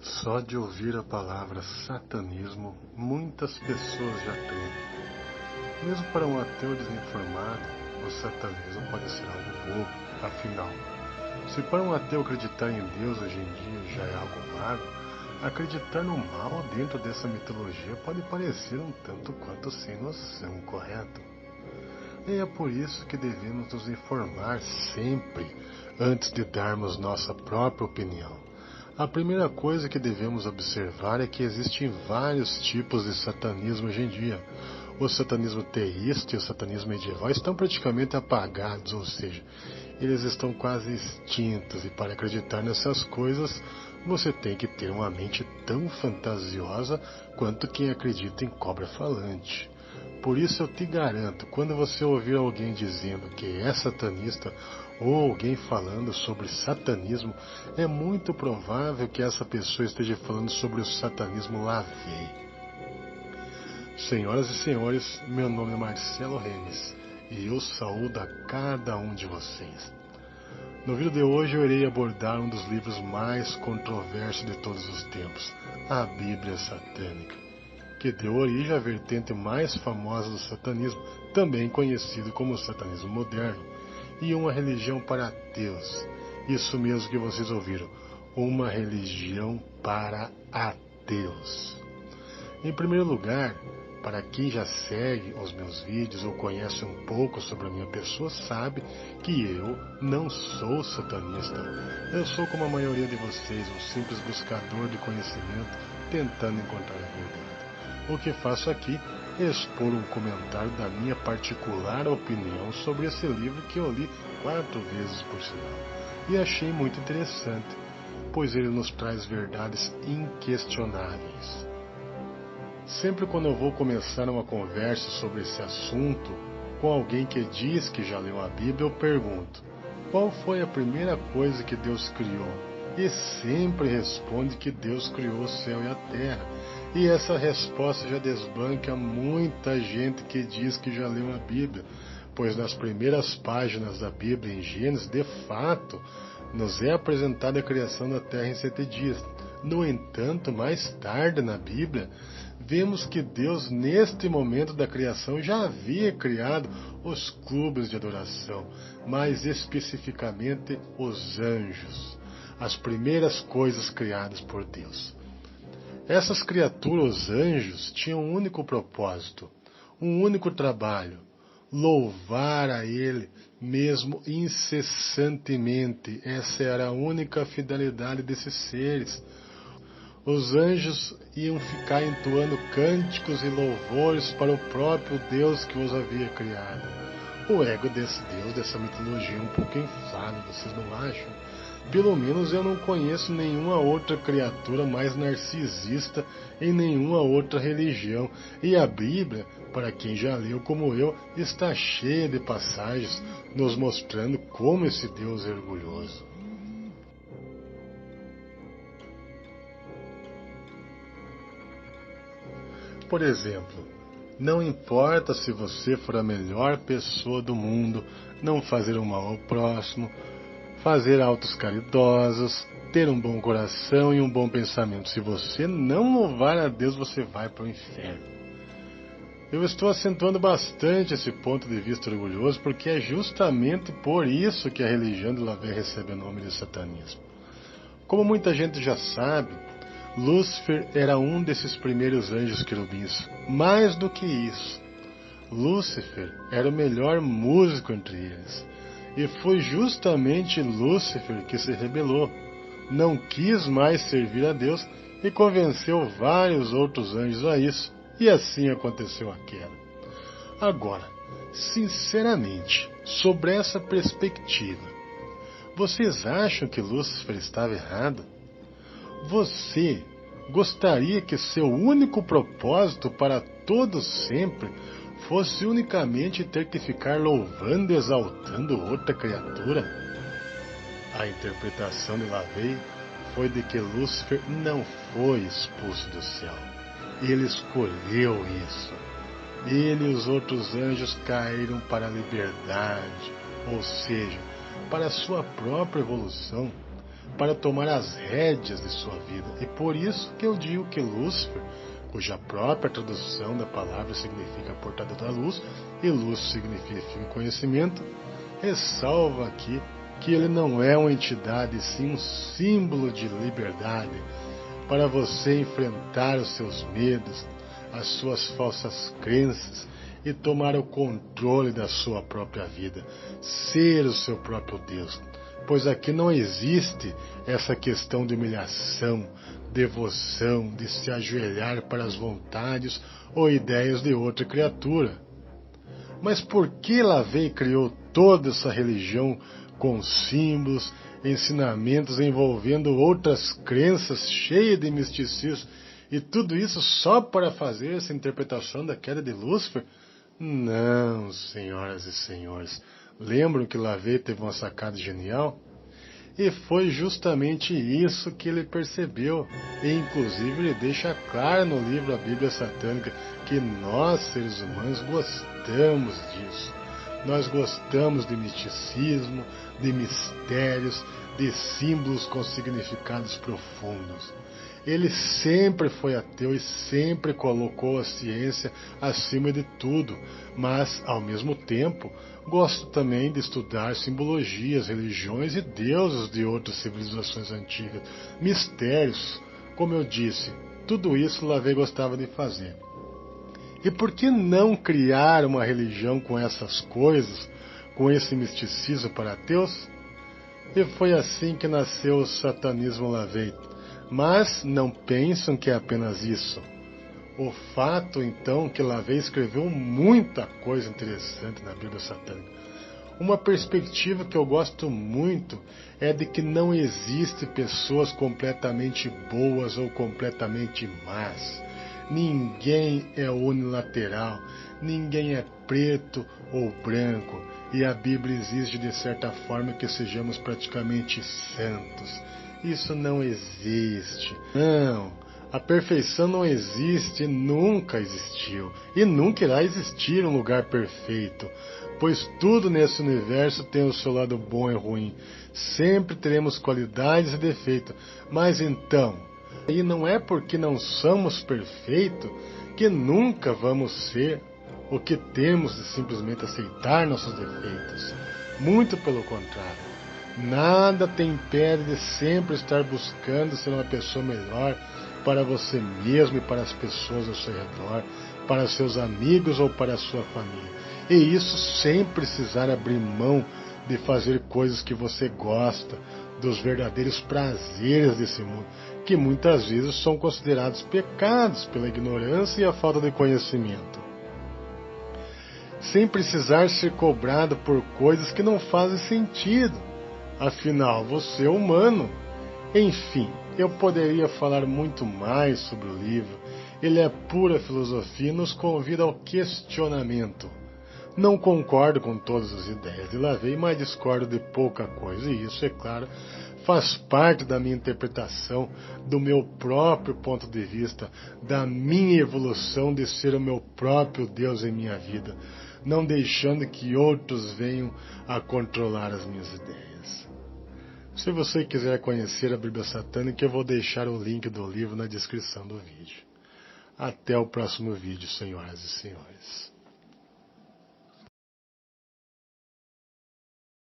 Só de ouvir a palavra satanismo, muitas pessoas já tremem. Mesmo para um ateu desinformado, o satanismo pode ser algo bobo. Afinal, se para um ateu acreditar em Deus hoje em dia já é algo vago, acreditar no mal dentro dessa mitologia pode parecer um tanto quanto sem noção, correto? E é por isso que devemos nos informar sempre antes de darmos nossa própria opinião. A primeira coisa que devemos observar é que existem vários tipos de satanismo hoje em dia. O satanismo teísta e o satanismo medieval estão praticamente apagados, ou seja, eles estão quase extintos, e para acreditar nessas coisas, você tem que ter uma mente tão fantasiosa quanto quem acredita em cobra falante. Por isso eu te garanto, quando você ouvir alguém dizendo que é satanista ou alguém falando sobre satanismo, é muito provável que essa pessoa esteja falando sobre o satanismo lavei. Senhoras e senhores, meu nome é Marcelo Renes e eu saúdo a cada um de vocês. No vídeo de hoje eu irei abordar um dos livros mais controversos de todos os tempos, a Bíblia Satânica, que deu origem à vertente mais famosa do satanismo, também conhecido como satanismo moderno, e uma religião para ateus. Isso mesmo que vocês ouviram, uma religião para ateus. Em primeiro lugar, para quem já segue os meus vídeos ou conhece um pouco sobre a minha pessoa, sabe que eu não sou satanista. Eu sou, como a maioria de vocês, um simples buscador de conhecimento tentando encontrar a verdade. O que faço aqui é expor um comentário da minha particular opinião sobre esse livro que eu li 4 vezes por sinal. E achei muito interessante, pois ele nos traz verdades inquestionáveis. Sempre quando eu vou começar uma conversa sobre esse assunto com alguém que diz que já leu a Bíblia, eu pergunto: qual foi a primeira coisa que Deus criou? E sempre responde que Deus criou o céu e a terra. E essa resposta já desbanca muita gente que diz que já leu a Bíblia, pois nas primeiras páginas da Bíblia, em Gênesis, de fato, nos é apresentada a criação da terra em 7 dias. No entanto, mais tarde na Bíblia, vemos que Deus, neste momento da criação, já havia criado os clubes de adoração, mais especificamente os anjos, as primeiras coisas criadas por Deus. Essas criaturas, os anjos, tinham um único propósito, um único trabalho: louvar a Ele, mesmo incessantemente. Essa era a única fidelidade desses seres. Os anjos iam ficar entoando cânticos e louvores para o próprio Deus que os havia criado. O ego desse Deus, dessa mitologia, é um pouco inflado, vocês não acham? Pelo menos eu não conheço nenhuma outra criatura mais narcisista em nenhuma outra religião. E a Bíblia, para quem já leu como eu, está cheia de passagens nos mostrando como esse Deus é orgulhoso. Por exemplo, não importa se você for a melhor pessoa do mundo, não fazer o mal ao próximo, fazer atos caridosos, ter um bom coração e um bom pensamento. Se você não louvar a Deus, você vai para o inferno. Eu estou acentuando bastante esse ponto de vista orgulhoso, porque é justamente por isso que a religião de Lavey recebe o nome de satanismo. Como muita gente já sabe, Lúcifer era um desses primeiros anjos querubins. Mais do que isso, Lúcifer era o melhor músico entre eles. E foi justamente Lúcifer que se rebelou, não quis mais servir a Deus e convenceu vários outros anjos a isso, e assim aconteceu a queda. Agora, sinceramente, sobre essa perspectiva, vocês acham que Lúcifer estava errado? Você gostaria que seu único propósito para todo sempre fosse unicamente ter que ficar louvando e exaltando outra criatura? A interpretação de Lavey foi de que Lúcifer não foi expulso do céu. Ele escolheu isso. Ele e os outros anjos caíram para a liberdade, ou seja, para a sua própria evolução. para tomar as rédeas de sua vida. E por isso que eu digo que Lúcifer, cuja própria tradução da palavra significa portador da luz, e luz significa conhecimento, ressalva aqui que ele não é uma entidade, sim um símbolo de liberdade, para você enfrentar os seus medos, as suas falsas crenças e tomar o controle da sua própria vida, ser o seu próprio Deus. Pois aqui não existe essa questão de humilhação, devoção, de se ajoelhar para as vontades ou ideias de outra criatura. Mas por que Lavey criou toda essa religião com símbolos, ensinamentos envolvendo outras crenças cheias de misticismo, e tudo isso só para fazer essa interpretação da queda de Lúcifer? Não, senhoras e senhores. Lembram que Lavey teve uma sacada genial? E foi justamente isso que ele percebeu. E inclusive ele deixa claro no livro A Bíblia Satânica que nós, seres humanos, gostamos disso. Nós gostamos de misticismo, de mistérios, de símbolos com significados profundos. Ele sempre foi ateu e sempre colocou a ciência acima de tudo, mas, ao mesmo tempo, gosto também de estudar simbologias, religiões e deuses de outras civilizações antigas, mistérios, como eu disse, tudo isso Lavey gostava de fazer. E por que não criar uma religião com essas coisas, com esse misticismo para ateus? E foi assim que nasceu o satanismo Lavey. Mas não pensam que é apenas isso. O fato, então, que Lavey escreveu muita coisa interessante na Bíblia Satânica. Uma perspectiva que eu gosto muito é de que não existe pessoas completamente boas ou completamente más. Ninguém é unilateral, ninguém é preto ou branco, e a Bíblia exige de certa forma que sejamos praticamente santos. Isso não existe. Não, a perfeição não existe, nunca existiu, e nunca irá existir um lugar perfeito, pois tudo nesse universo tem o seu lado bom e ruim. Sempre teremos qualidades e defeitos, mas então, e não é porque não somos perfeitos que nunca vamos ser, o que temos de simplesmente aceitar nossos defeitos. Muito pelo contrário. Nada te impede de sempre estar buscando ser uma pessoa melhor para você mesmo e para as pessoas ao seu redor, para seus amigos ou para a sua família. E isso sem precisar abrir mão de fazer coisas que você gosta, dos verdadeiros prazeres desse mundo, que muitas vezes são considerados pecados pela ignorância e a falta de conhecimento. Sem precisar ser cobrado por coisas que não fazem sentido. Afinal, você é humano. Enfim, eu poderia falar muito mais sobre o livro. Ele é pura filosofia e nos convida ao questionamento. Não concordo com todas as ideias de Lavey, mas discordo de pouca coisa. E isso, é claro, faz parte da minha interpretação, do meu próprio ponto de vista, da minha evolução de ser o meu próprio Deus em minha vida, não deixando que outros venham a controlar as minhas ideias. Se você quiser conhecer a Bíblia Satânica, eu vou deixar o link do livro na descrição do vídeo. Até o próximo vídeo, senhoras e senhores.